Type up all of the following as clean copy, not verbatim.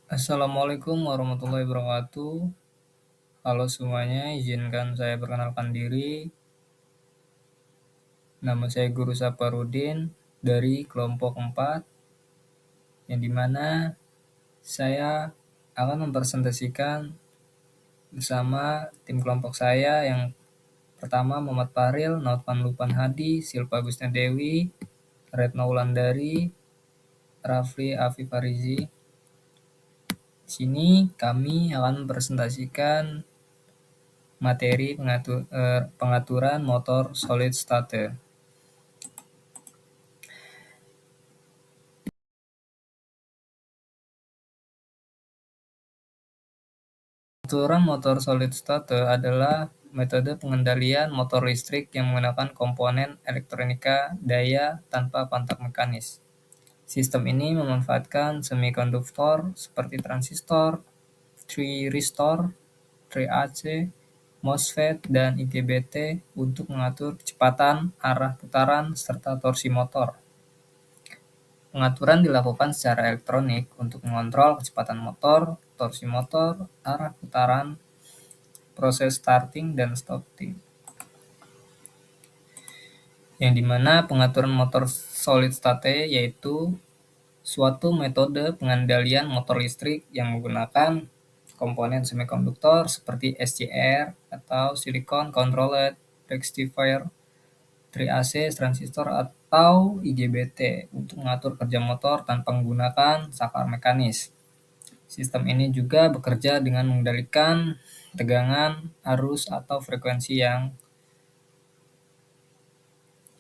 Assalamualaikum warahmatullahi wabarakatuh. Halo semuanya, izinkan saya perkenalkan diri. Nama saya Guru Saparudin dari kelompok 4, yang dimana saya akan mempresentasikan bersama tim kelompok saya yang pertama Muhammad Faril, Nautman Lupan Hadi, Silpa Gusna Dewi, Retno Wulandari, Rafli Afif Farizi. Di sini kami akan mempresentasikan materi pengaturan motor solid starter. Pengaturan motor solid starter adalah metode pengendalian motor listrik yang menggunakan komponen elektronika daya tanpa kontak mekanis. Sistem ini memanfaatkan semikonduktor seperti transistor, triristor, triac, MOSFET, dan IGBT untuk mengatur kecepatan, arah putaran, serta torsi motor. Pengaturan dilakukan secara elektronik untuk mengontrol kecepatan motor, torsi motor, arah putaran, proses starting dan stopping. Yang dimana pengaturan motor solid state yaitu suatu metode pengendalian motor listrik yang menggunakan komponen semikonduktor seperti SCR atau Silicon Controlled Rectifier, triac, transistor, atau IGBT untuk mengatur kerja motor tanpa menggunakan saklar mekanis. Sistem ini juga bekerja dengan mengendalikan tegangan, arus, atau frekuensi yang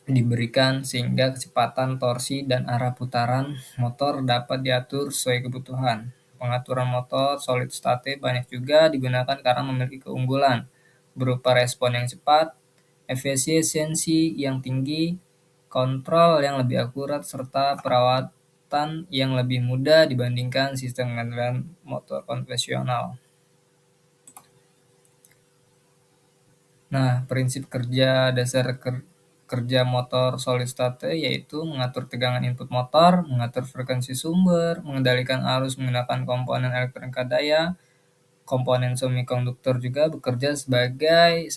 diberikan sehingga kecepatan, torsi, dan arah putaran motor dapat diatur sesuai kebutuhan. Pengaturan motor solid state banyak juga digunakan karena memiliki keunggulan berupa respon yang cepat, efisiensi yang tinggi, kontrol yang lebih akurat, serta perawatan yang lebih mudah dibandingkan sistem pengendalian motor konvensional. Nah, prinsip kerja dasar kerja motor solid state yaitu mengatur tegangan input motor, mengatur frekuensi sumber, mengendalikan arus menggunakan komponen elektronika daya. Komponen semikonduktor juga bekerja sebagai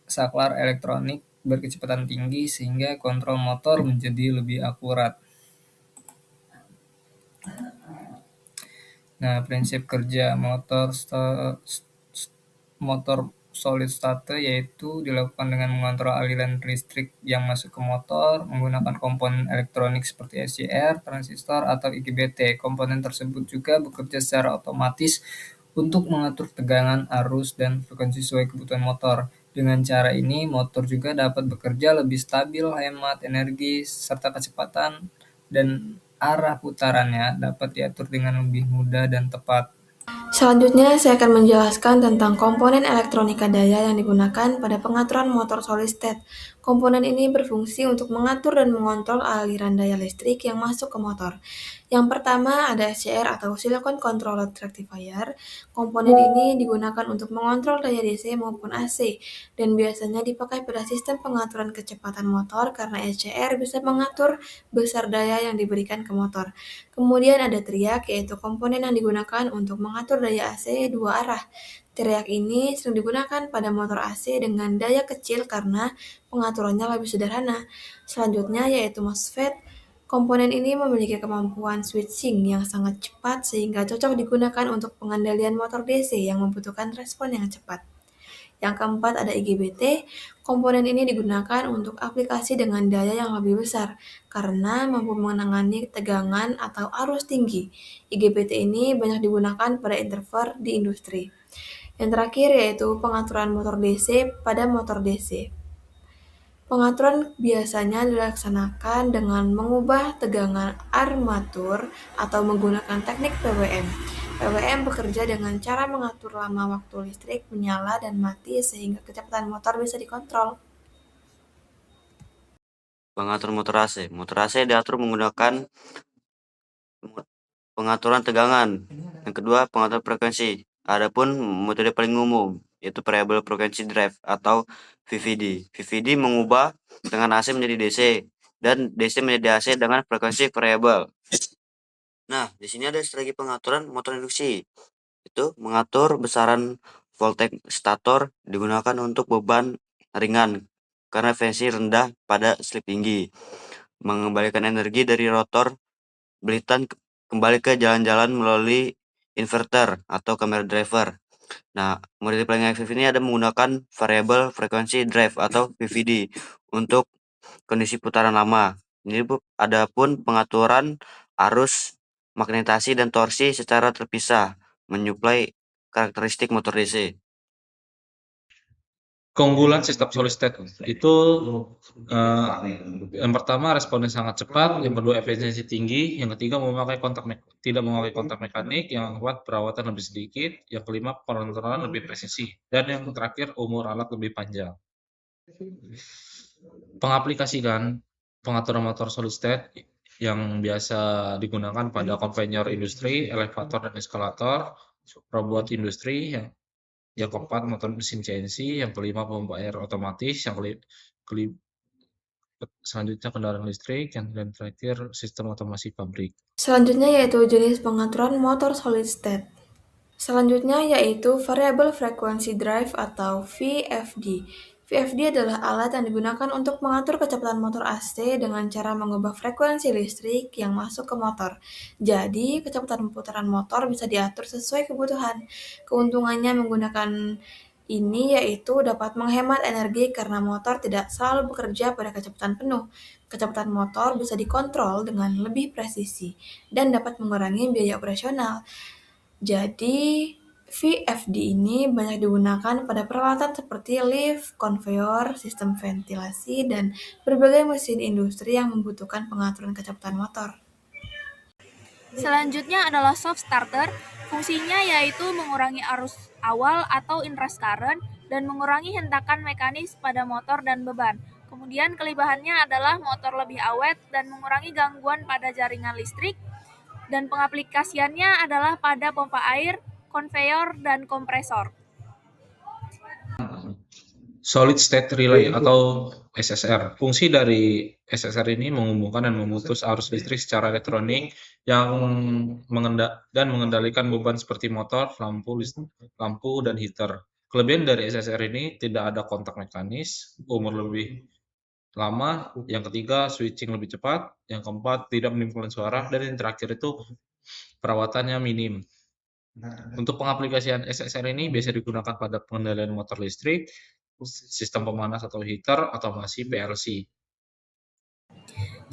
saklar elektronik berkecepatan tinggi sehingga kontrol motor menjadi lebih akurat. Nah, prinsip kerja motor solid state yaitu dilakukan dengan mengontrol aliran listrik yang masuk ke motor menggunakan komponen elektronik seperti SCR, transistor, atau IGBT. Komponen tersebut juga bekerja secara otomatis untuk mengatur tegangan, arus, dan frekuensi sesuai kebutuhan motor. Dengan cara ini, motor juga dapat bekerja lebih stabil, hemat energi, serta kecepatan dan arah putarannya dapat diatur dengan lebih mudah dan tepat. Selanjutnya, saya akan menjelaskan tentang komponen elektronika daya yang digunakan pada pengaturan motor solid state. Komponen ini berfungsi untuk mengatur dan mengontrol aliran daya listrik yang masuk ke motor. Yang pertama ada SCR atau Silicon Controlled Rectifier. Komponen ini digunakan untuk mengontrol daya DC maupun AC dan biasanya dipakai pada sistem pengaturan kecepatan motor karena SCR bisa mengatur besar daya yang diberikan ke motor. Kemudian ada triac, yaitu komponen yang digunakan untuk mengatur daya AC dua arah. Triac ini sering digunakan pada motor AC dengan daya kecil karena pengaturannya lebih sederhana. Selanjutnya yaitu MOSFET. Komponen ini memiliki kemampuan switching yang sangat cepat sehingga cocok digunakan untuk pengendalian motor DC yang membutuhkan respon yang cepat. Yang keempat ada IGBT. Komponen ini digunakan untuk aplikasi dengan daya yang lebih besar karena mampu menangani tegangan atau arus tinggi. IGBT ini banyak digunakan pada interval di industri. Yang terakhir yaitu pengaturan motor DC pada motor DC. Pengaturan biasanya dilaksanakan dengan mengubah tegangan armatur atau menggunakan teknik PWM. PWM bekerja dengan cara mengatur lama waktu listrik menyala dan mati sehingga kecepatan motor bisa dikontrol. Pengatur motor AC. Motor AC diatur menggunakan pengaturan tegangan. Yang kedua, pengatur frekuensi. Adapun metode paling umum yaitu variable frequency drive atau VVD. VVD mengubah tegangan AC menjadi DC dan DC menjadi AC dengan frekuensi variabel. Nah, di sini ada strategi pengaturan motor induksi. Itu mengatur besaran voltage stator digunakan untuk beban ringan karena efisiensi rendah pada slip tinggi. Mengembalikan energi dari rotor belitan kembali ke jalan-jalan melalui inverter atau camera driver. Nah, model paling efektif ini ada menggunakan variable frequency drive atau VVD untuk kondisi putaran lama. Ini ada pun pengaturan arus, magnetasi dan torsi secara terpisah, menyuplai karakteristik motor DC. Keunggulan sistem solid state itu yang pertama responnya sangat cepat, yang kedua efisiensi tinggi, yang ketiga tidak memakai kontak mekanik, yang keempat perawatan lebih sedikit, yang kelima pengontrolan lebih presisi, dan yang terakhir umur alat lebih panjang. Pengaplikasikan pengaturan motor solid state yang biasa digunakan pada konveyor industri, elevator dan eskalator, robot industri, yang keempat motor mesin CNC, yang kelima pompa air otomatis, yang selanjutnya kendaraan listrik, yang terakhir sistem otomasi pabrik. Selanjutnya yaitu jenis pengaturan motor solid state. Selanjutnya yaitu Variable Frequency Drive atau VFD. VFD adalah alat yang digunakan untuk mengatur kecepatan motor AC dengan cara mengubah frekuensi listrik yang masuk ke motor. Jadi, kecepatan putaran motor bisa diatur sesuai kebutuhan. Keuntungannya menggunakan ini yaitu dapat menghemat energi karena motor tidak selalu bekerja pada kecepatan penuh. Kecepatan motor bisa dikontrol dengan lebih presisi dan dapat mengurangi biaya operasional. Jadi, VFD ini banyak digunakan pada peralatan seperti lift, konveyor, sistem ventilasi, dan berbagai mesin industri yang membutuhkan pengaturan kecepatan motor. Selanjutnya adalah soft starter. Fungsinya yaitu mengurangi arus awal atau inrush current dan mengurangi hentakan mekanis pada motor dan beban. Kemudian kelebihannya adalah motor lebih awet dan mengurangi gangguan pada jaringan listrik. Dan pengaplikasiannya adalah pada pompa air, konveyor, dan kompresor. Solid State Relay atau SSR. Fungsi dari SSR ini menghubungkan dan memutus arus listrik secara elektronik yang mengendalikan beban seperti motor, lampu, dan heater. Kelebihan dari SSR ini tidak ada kontak mekanis, umur lebih lama, yang ketiga switching lebih cepat, yang keempat tidak menimbulkan suara, dan yang terakhir itu perawatannya minim. Untuk pengaplikasian SSR ini biasa digunakan pada pengendalian motor listrik, sistem pemanas atau heater, otomasi PLC.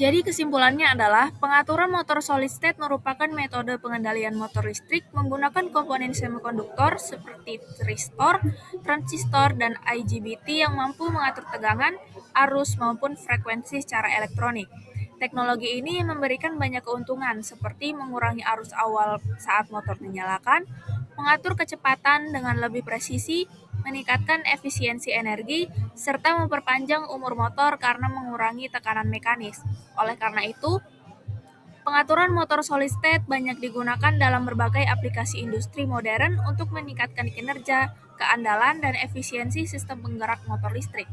Jadi kesimpulannya adalah pengaturan motor solid state merupakan metode pengendalian motor listrik menggunakan komponen semikonduktor seperti tristor, transistor, dan IGBT yang mampu mengatur tegangan, arus, maupun frekuensi secara elektronik. Teknologi ini memberikan banyak keuntungan seperti mengurangi arus awal saat motor dinyalakan, mengatur kecepatan dengan lebih presisi, meningkatkan efisiensi energi, serta memperpanjang umur motor karena mengurangi tekanan mekanis. Oleh karena itu, pengaturan motor solid state banyak digunakan dalam berbagai aplikasi industri modern untuk meningkatkan kinerja, keandalan, dan efisiensi sistem penggerak motor listrik.